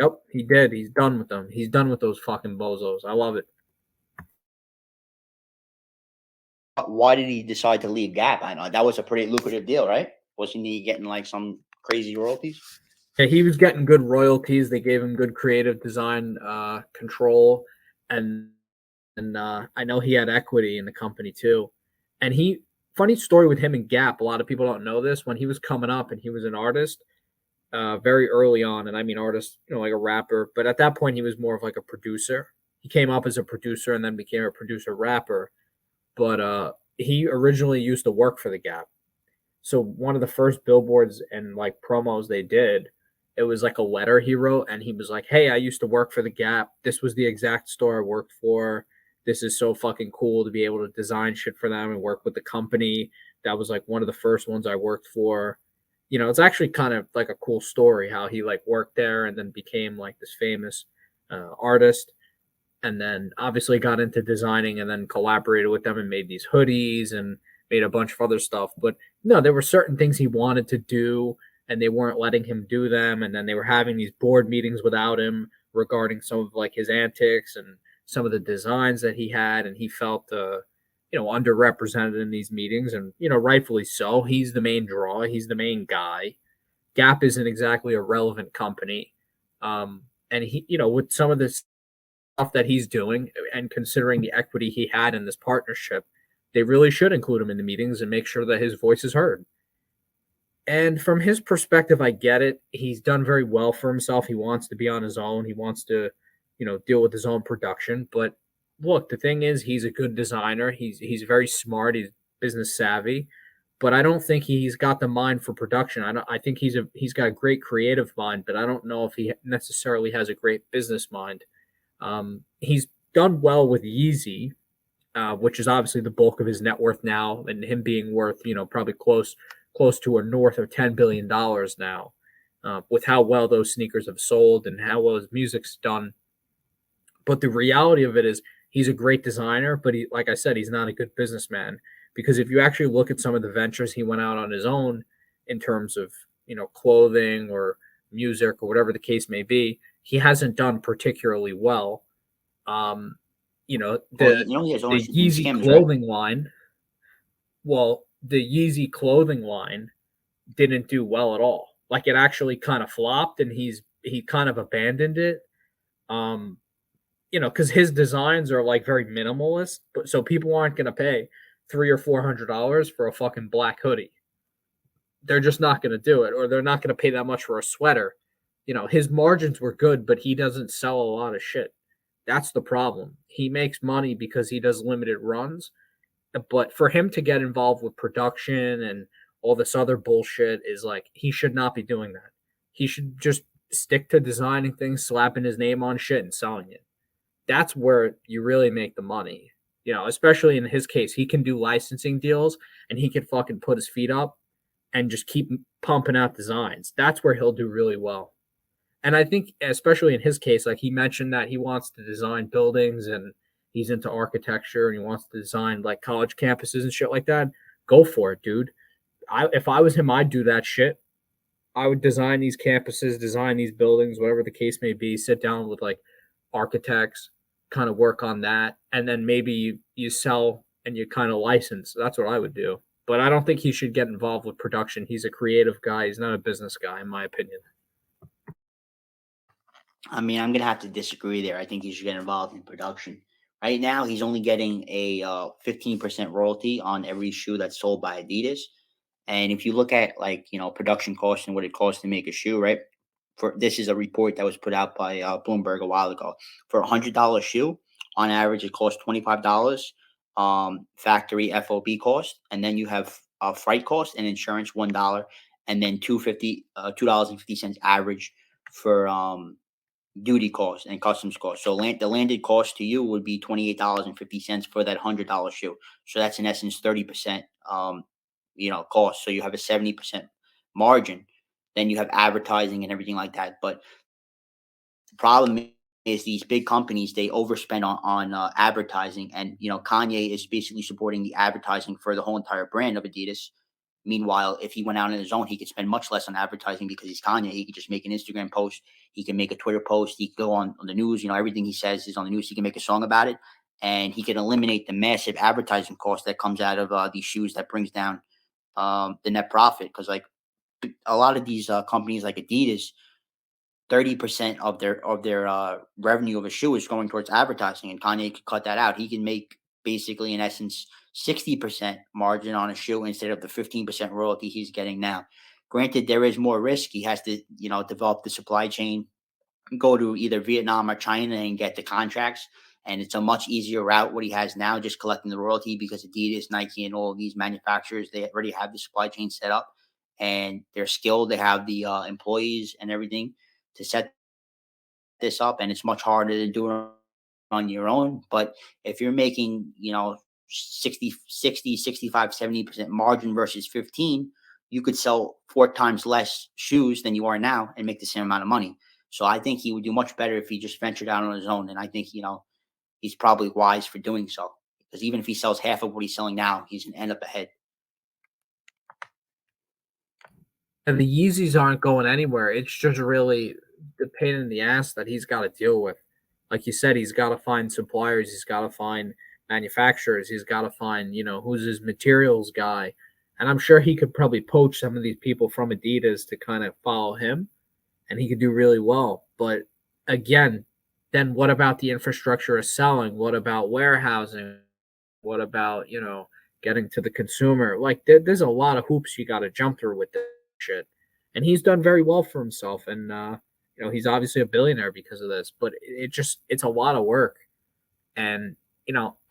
Yep, he did. He's done with them. He's done with those fucking bozos. I love it. Why did he decide to leave Gap? I know that was a pretty lucrative deal, right? Wasn't he getting like some crazy royalties? Yeah, he was getting good royalties. They gave him good creative design control, and I know he had equity in the company too. And funny story with him and Gap. A lot of people don't know this. When he was coming up and he was an artist, very early on, and I mean artist, like a rapper. But at that point, he was more of like a producer. He came up as a producer and then became a producer rapper. But he originally used to work for the Gap. So one of the first billboards and like promos they did, it was like a letter he wrote, and he was like, "Hey, I used to work for the Gap. This was the exact store I worked for. This is so fucking cool to be able to design shit for them and work with the company. That was like one of the first ones I worked for." It's actually kind of like a cool story how he like worked there and then became like this famous artist, and then obviously got into designing and then collaborated with them and made these hoodies and made a bunch of other stuff. But no, there were certain things he wanted to do and they weren't letting him do them. And then they were having these board meetings without him regarding some of like his antics and some of the designs that he had. And he felt, underrepresented in these meetings. And, rightfully so. He's the main draw, he's the main guy. Gap isn't exactly a relevant company. And he, with some of this stuff that he's doing and considering the equity he had in this partnership, they really should include him in the meetings and make sure that his voice is heard. And from his perspective, I get it. He's done very well for himself. He wants to be on his own. He wants to, deal with his own production. But look, the thing is, he's a good designer. He's very smart. He's business savvy. But I don't think he's got the mind for production. I think he's got a great creative mind, but I don't know if he necessarily has a great business mind. He's done well with Yeezy, which is obviously the bulk of his net worth now, and him being worth, probably close to or north of $10 billion now, with how well those sneakers have sold and how well his music's done. But the reality of it is, he's a great designer, but like I said, he's not a good businessman. Because if you actually look at some of the ventures he went out on his own in terms of, clothing or music or whatever the case may be, he hasn't done particularly well. Um, Well, the he has the always been Yeezy skims, right? clothing line, well, the Yeezy clothing line didn't do well at all. Like it actually kind of flopped, and he kind of abandoned it. Um, because his designs are like very minimalist, but so people aren't gonna pay $300 or $400 for a fucking black hoodie. They're just not gonna do it, or they're not gonna pay that much for a sweater. His margins were good, but he doesn't sell a lot of shit. That's the problem. He makes money because he does limited runs, but for him to get involved with production and all this other bullshit is like he should not be doing that. He should just stick to designing things, slapping his name on shit and selling it. That's where you really make the money. Especially in his case, he can do licensing deals and he can fucking put his feet up and just keep pumping out designs. That's where he'll do really well. And I think, especially in his case, like he mentioned that he wants to design buildings and he's into architecture and he wants to design like college campuses and shit like that. Go for it, dude. If I was him, I'd do that shit. I would design these campuses, design these buildings, whatever the case may be. Sit down with like architects, kind of work on that, and then maybe you sell and you kind of license. That's what I would do. But I don't think he should get involved with production. He's a creative guy. He's not a business guy, in my opinion. I mean, I'm gonna have to disagree there. I think he should get involved in production. Right now, he's only getting a 15% royalty on every shoe that's sold by Adidas. And if you look at like production costs and what it costs to make a shoe, right? For this is a report that was put out by Bloomberg a while ago. For $100 shoe, on average, it costs $25. Factory FOB cost, and then you have freight cost and insurance $1, and then $2.50 average for duty cost and customs cost. So the landed cost to you would be $28.50 for that $100 shoe. So that's in essence 30% cost. So you have a 70% margin. Then you have advertising and everything like that. But the problem is these big companies, they overspend on advertising, and Kanye is basically supporting the advertising for the whole entire brand of Adidas. Meanwhile, if he went out on his own, he could spend much less on advertising because he's Kanye. He could just make an Instagram post. He can make a Twitter post. He could go on the news. Everything he says is on the news. He can make a song about it, and he can eliminate the massive advertising cost that comes out of these shoes that brings down the net profit. Because like a lot of these companies like Adidas, 30% of their revenue of a shoe is going towards advertising, and Kanye could cut that out. He can make basically, in essence, 60% margin on a shoe instead of the 15% royalty he's getting now. Granted, there is more risk. He has to, develop the supply chain, go to either Vietnam or China and get the contracts. And it's a much easier route what he has now, just collecting the royalty, because Adidas, Nike, and all of these manufacturers, they already have the supply chain set up and they're skilled. They have the employees and everything to set this up, and it's much harder to do it on your own. But if you're making, 65, 70% margin versus 15, you could sell 4 times less shoes than you are now and make the same amount of money. So I think he would do much better if he just ventured out on his own. And I think, he's probably wise for doing so, because even if he sells half of what he's selling now, he's going to end up ahead. And the Yeezys aren't going anywhere. It's just really the pain in the ass that he's got to deal with. Like you said, he's got to find suppliers. He's got to find manufacturers. He's got to find, who's his materials guy. And I'm sure he could probably poach some of these people from Adidas to kind of follow him, and he could do really well. But again, then what about the infrastructure of selling? What about warehousing? What about, getting to the consumer? Like, there's a lot of hoops you got to jump through with this shit. And he's done very well for himself. And, he's obviously a billionaire because of this, but it's a lot of work. And,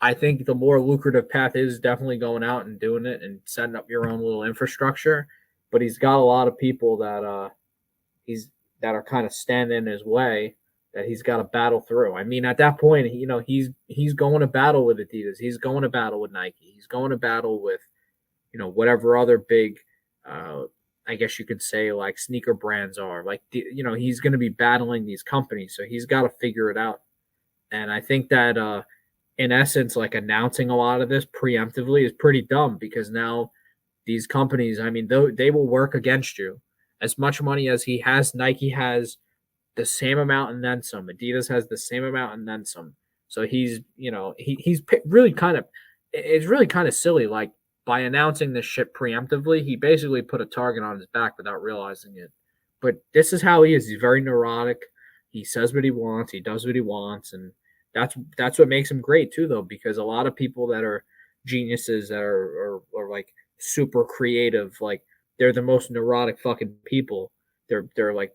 I think the more lucrative path is definitely going out and doing it and setting up your own little infrastructure. But he's got a lot of people that, that are kind of standing in his way that he's got to battle through. I mean, at that point, he's going to battle with Adidas. He's going to battle with Nike. He's going to battle with, whatever other big, I guess you could say, like, sneaker brands are. Like, he's going to be battling these companies. So he's got to figure it out. And I think that, in essence, like, announcing a lot of this preemptively is pretty dumb, because now these companies, I mean, they will work against you. As much money as he has, Nike has the same amount and then some. Adidas has the same amount and then some. So he's, he's really kind of, it's really kind of silly. Like, by announcing this shit preemptively, he basically put a target on his back without realizing it. But this is how he is. He's very neurotic. He says what he wants. He does what he wants, and that's what makes him great too, though. Because a lot of people that are geniuses that are like super creative, like, they're the most neurotic fucking people. They're like,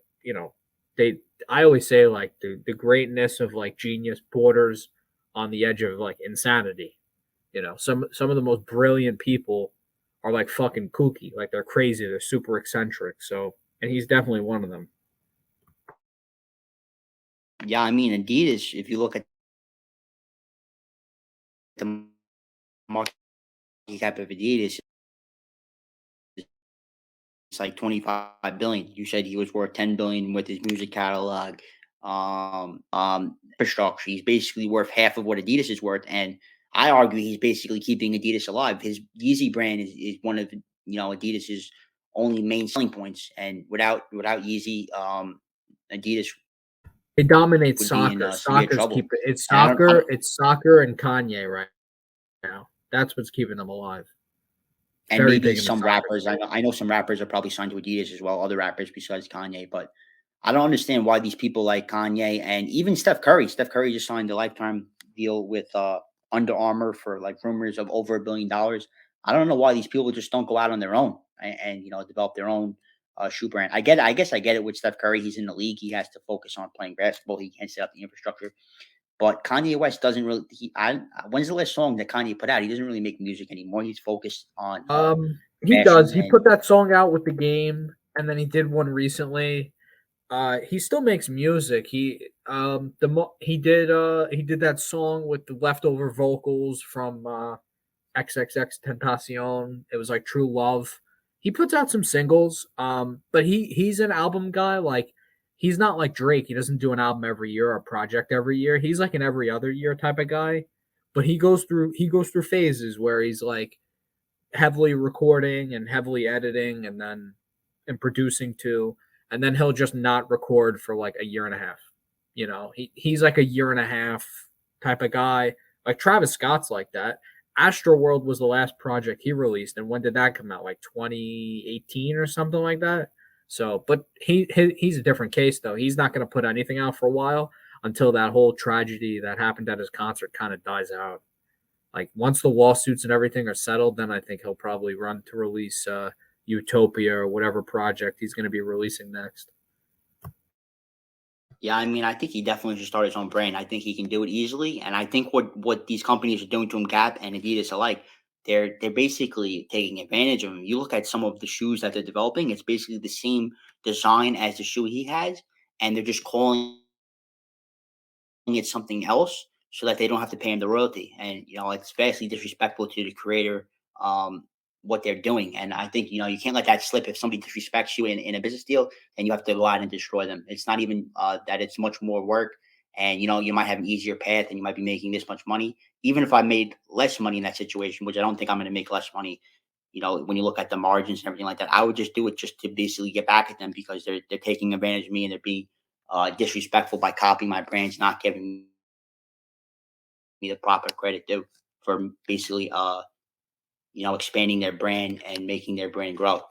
they. I always say, like, the greatness of, like, genius borders on the edge of, like, insanity. Some of the most brilliant people are, like, fucking kooky, like, they're crazy, they're super eccentric. So, and he's definitely one of them. Yeah, I mean, Adidas, if you look at the market cap of Adidas, it's like 25 billion. You said he was worth 10 billion with his music catalog. Infrastructure. He's basically worth half of what Adidas is worth. And I argue he's basically keeping Adidas alive. His Yeezy brand is one of, Adidas's only main selling points. And without Yeezy, Adidas It dominates would be in soccer. severe Soccer's trouble. keeping it's And I soccer, don't it's soccer and Kanye right now. That's what's keeping them alive. and Very maybe big in the some soccer rappers. space. I know some rappers are probably signed to Adidas as well, other rappers besides Kanye, but I don't understand why these people like Kanye and even Steph Curry. Steph Curry just signed a lifetime deal with Under Armour for, like, rumors of over $1 billion. I don't know why these people just don't go out on their own and develop their own shoe brand. I get it. I guess I get it with Steph Curry. He's in the league. He has to focus on playing basketball. He can't set up the infrastructure. But Kanye West doesn't really. When's the last song that Kanye put out? He doesn't really make music anymore. He's focused on He does. fashion He and put that song out with the game, and then he did one recently. He still makes music. He did that song with the leftover vocals from XXX Tentacion. It was like True Love. He puts out some singles, but he's an album guy. Like, he's not like Drake. He doesn't do an album every year or a project every year. He's like an every other year type of guy. But he goes through phases where he's like, heavily recording and heavily editing and producing too, and then he'll just not record for like a year and a half. He's like a year and a half type of guy. Like Travis Scott's like that. Astroworld was the last project he released, and when did that come out? Like 2018 or something like that. So, but he's a different case though. He's not going to put anything out for a while until that whole tragedy that happened at his concert kind of dies out. Like once the lawsuits and everything are settled, then I think he'll probably run to release Utopia or whatever project he's going to be releasing next. Yeah, I mean, I think he definitely should start his own brand. I think he can do it easily, and I think what these companies are doing to him, Gap and Adidas alike, they're basically taking advantage of him. You look at some of the shoes that they're developing; it's basically the same design as the shoe he has, and they're just calling it something else so that they don't have to pay him the royalty. And it's vastly disrespectful to the creator, um, what they're doing. And I think you can't let that slip. If somebody disrespects you in a business deal, then you have to go out and destroy them. It's not even that it's much more work, and you might have an easier path, and you might be making this much money. Even if I made less money in that situation, which I don't think I'm going to make less money. When you look at the margins and everything like that, I would just do it just to basically get back at them because they're taking advantage of me and they're being disrespectful by copying my brands, not giving me the proper credit due for basically expanding their brand and making their brand grow.